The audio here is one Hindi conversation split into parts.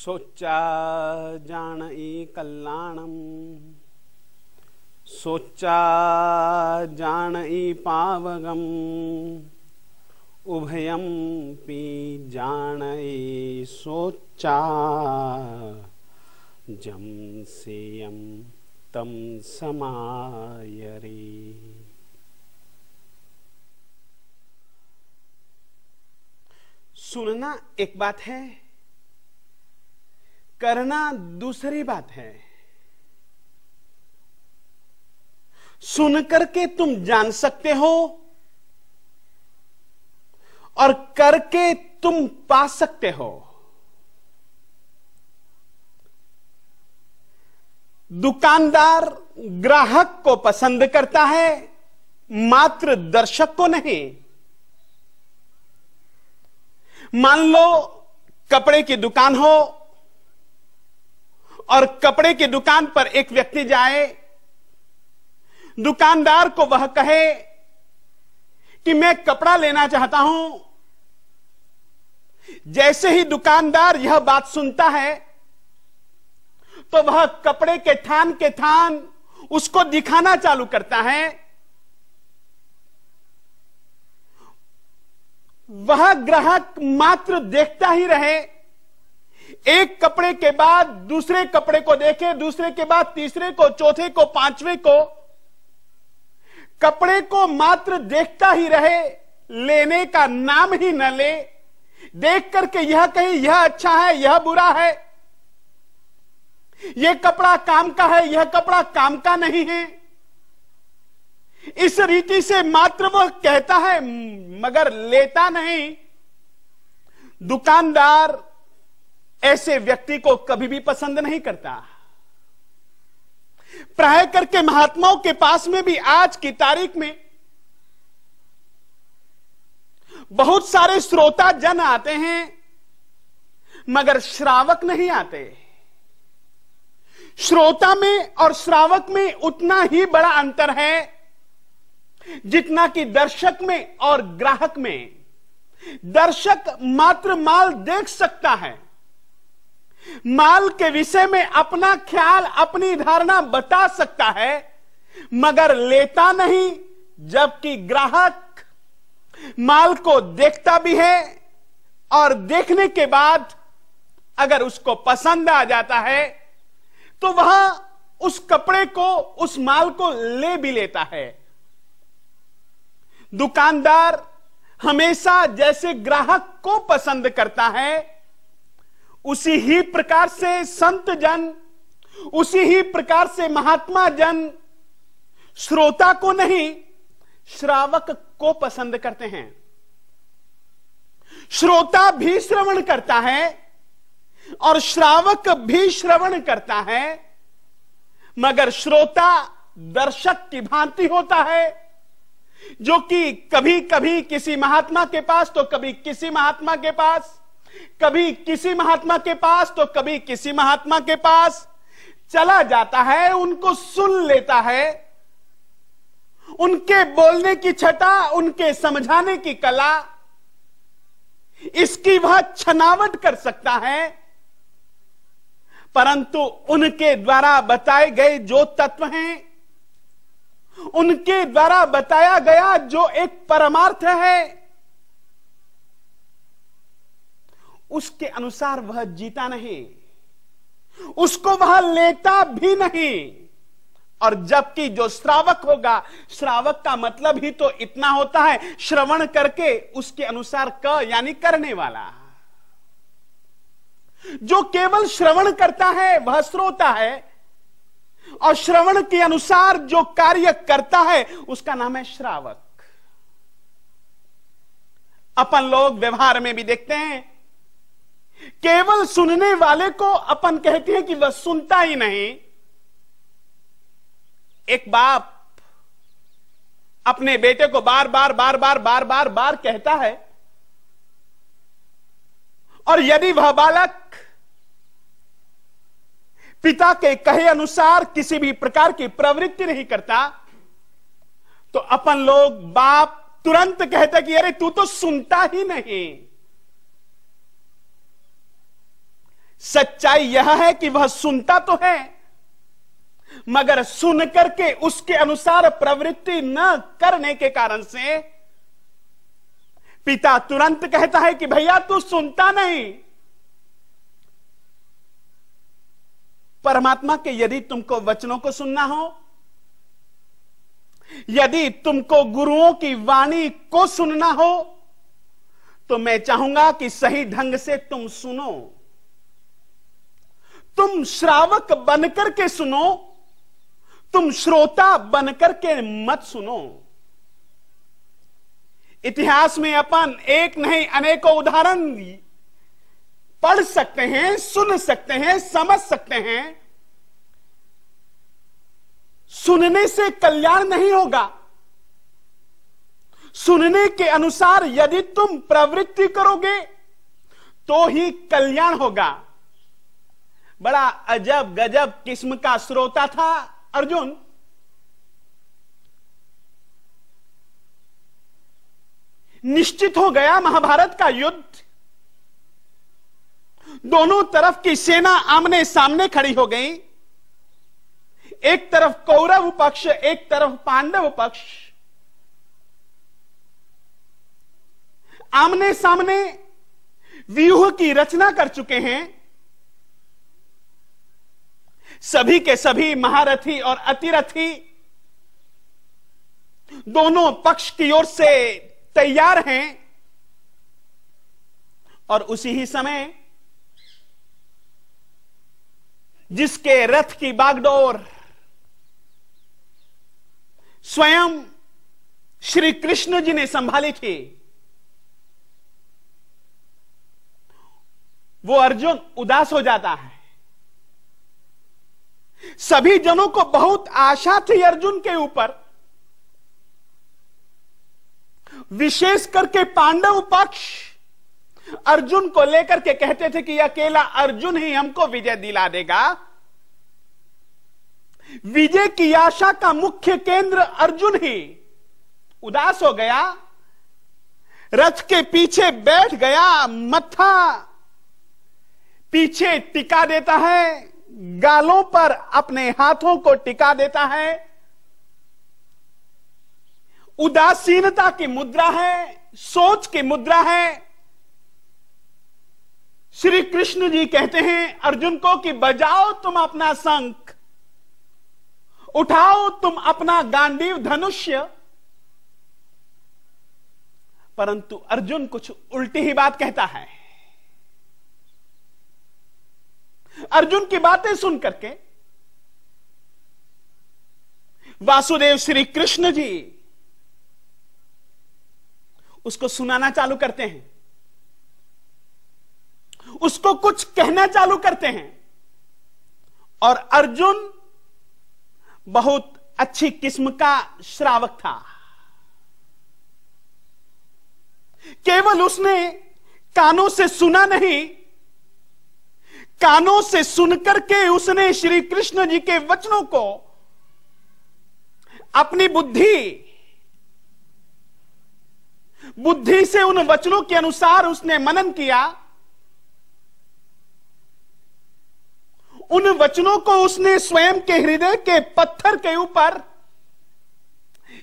सोचा जान ई कल्याणम, सोचा जान ई पावगम, उभयम पी जान ई सोचा, जम सेयम तम समायरे। सुनना एक बात है, करना दूसरी बात है। सुन करके तुम जान सकते हो और करके तुम पा सकते हो। दुकानदार ग्राहक को पसंद करता है, मात्र दर्शक को नहीं। मान लो कपड़े की दुकान हो और कपड़े की दुकान पर एक व्यक्ति जाए, दुकानदार को वह कहे कि मैं कपड़ा लेना चाहता हूं। जैसे ही दुकानदार यह बात सुनता है तो वह कपड़े के थान उसको दिखाना चालू करता है। वह ग्राहक मात्र देखता ही रहे, एक कपड़े के बाद दूसरे कपड़े को देखे, दूसरे के बाद तीसरे को, चौथे को, पांचवें को, कपड़े को मात्र देखता ही रहे, लेने का नाम ही न ले। देख करके यह कहे यह अच्छा है, यह बुरा है, यह कपड़ा काम का है, यह कपड़ा काम का नहीं है। इस रीति से मात्र वह कहता है मगर लेता नहीं। दुकानदार ऐसे व्यक्ति को कभी भी पसंद नहीं करता। प्राय करके महात्माओं के पास में भी आज की तारीख में बहुत सारे श्रोता जन आते हैं मगर श्रावक नहीं आते। श्रोता में और श्रावक में उतना ही बड़ा अंतर है जितना कि दर्शक में और ग्राहक में। दर्शक मात्र माल देख सकता है, माल के विषय में अपना ख्याल, अपनी धारणा बता सकता है, मगर लेता नहीं। जबकि ग्राहक माल को देखता भी है और देखने के बाद अगर उसको पसंद आ जाता है तो वह उस कपड़े को, उस माल को ले भी लेता है। दुकानदार हमेशा जैसे ग्राहक को पसंद करता है, उसी ही प्रकार से संत जन, उसी ही प्रकार से महात्मा जन श्रोता को नहीं, श्रावक को पसंद करते हैं। श्रोता भी श्रवण करता है और श्रावक भी श्रवण करता है, मगर श्रोता दर्शक की भांति होता है, जो कि कभी कभी किसी महात्मा के पास तो कभी किसी महात्मा के पास, कभी किसी महात्मा के पास तो कभी किसी महात्मा के पास चला जाता है, उनको सुन लेता है, उनके बोलने की छटा, उनके समझाने की कला, इसकी वह छनावट कर सकता है। परंतु उनके द्वारा बताए गए जो तत्व हैं, उनके द्वारा बताया गया जो एक परमार्थ है, उसके अनुसार वह जीता नहीं, उसको वह लेता भी नहीं। और जबकि जो श्रावक होगा, श्रावक का मतलब ही तो इतना होता है, श्रवण करके उसके अनुसार यानी करने वाला। जो केवल श्रवण करता है वह श्रोता है, और श्रवण के अनुसार जो कार्य करता है उसका नाम है श्रावक। अपन लोग व्यवहार में भी देखते हैं, केवल सुनने वाले को अपन कहते हैं कि वह सुनता ही नहीं। एक बाप अपने बेटे को बार बार कहता है, और यदि वह बालक पिता के कहे अनुसार किसी भी प्रकार की प्रवृत्ति नहीं करता, तो अपन लोग बाप तुरंत कहता कि अरे तू तो सुनता ही नहीं। सच्चाई यह है कि वह सुनता तो है, मगर सुन करके उसके अनुसार प्रवृत्ति न करने के कारण से पिता तुरंत कहता है कि भैया तू सुनता नहीं। परमात्मा के यदि तुमको वचनों को सुनना हो, यदि तुमको गुरुओं की वाणी को सुनना हो, तो मैं चाहूंगा कि सही ढंग से तुम सुनो। तुम श्रावक बनकर के सुनो, तुम श्रोता बनकर के मत सुनो। इतिहास में अपन एक नहीं अनेकों उदाहरण पढ़ सकते हैं, सुन सकते हैं, समझ सकते हैं। सुनने से कल्याण नहीं होगा। सुनने के अनुसार यदि तुम प्रवृत्ति करोगे तो ही कल्याण होगा। बड़ा अजब गजब किस्म का श्रोता था अर्जुन। निश्चित हो गया महाभारत का युद्ध। दोनों तरफ की सेना आमने सामने खड़ी हो गई। एक तरफ कौरव पक्ष, एक तरफ पांडव पक्ष। आमने सामने व्यूह की रचना कर चुके हैं। सभी के सभी महारथी और अतिरथी दोनों पक्ष की ओर से तैयार हैं। और उसी ही समय जिसके रथ की बागडोर स्वयं श्री कृष्ण जी ने संभाली थी, वो अर्जुन उदास हो जाता है। सभी जनों को बहुत आशा थी अर्जुन के ऊपर। विशेष करके पांडव पक्ष अर्जुन को लेकर के कहते थे कि अकेला अर्जुन ही हमको विजय दिला देगा। विजय की आशा का मुख्य केंद्र अर्जुन ही उदास हो गया। रथ के पीछे बैठ गया, मत्था पीछे टिका देता है, गालों पर अपने हाथों को टिका देता है। उदासीनता की मुद्रा है, सोच की मुद्रा है। श्री कृष्ण जी कहते हैं अर्जुन को कि बजाओ तुम अपना शंख, उठाओ तुम अपना गांडीव धनुष्य। परंतु अर्जुन कुछ उल्टी ही बात कहता है। अर्जुन की बातें सुन करके वासुदेव श्री कृष्ण जी उसको सुनाना चालू करते हैं, उसको कुछ कहना चालू करते हैं। और अर्जुन बहुत अच्छी किस्म का श्रावक था। केवल उसने कानों से सुना नहीं, कानों से सुनकर के उसने श्री कृष्ण जी के वचनों को अपनी बुद्धि से उन वचनों के अनुसार उसने मनन किया। उन वचनों को उसने स्वयं के हृदय के पत्थर के ऊपर,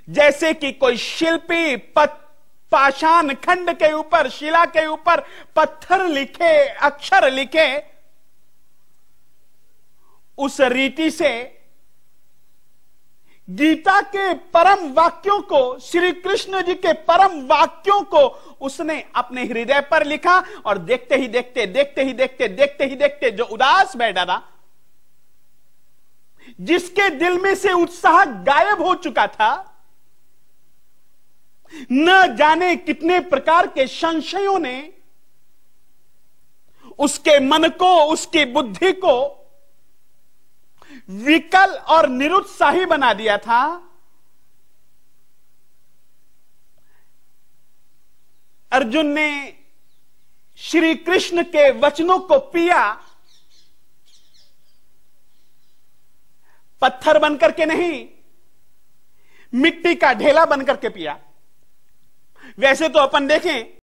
जैसे कि कोई शिल्पी पाषाण खंड के ऊपर, शिला के ऊपर पत्थर लिखे, अक्षर लिखे, उस रीति से गीता के परम वाक्यों को, श्री कृष्ण जी के परम वाक्यों को उसने अपने हृदय पर लिखा। और देखते ही देखते जो उदास बैठा था, जिसके दिल में से उत्साह गायब हो चुका था, न जाने कितने प्रकार के संशयों ने उसके मन को, उसकी बुद्धि को विकल और निरुत्साही बना दिया था। अर्जुन ने श्री कृष्ण के वचनों को पिया, पत्थर बनकर के नहीं, मिट्टी का ढेला बनकर के पिया। वैसे तो अपन देखें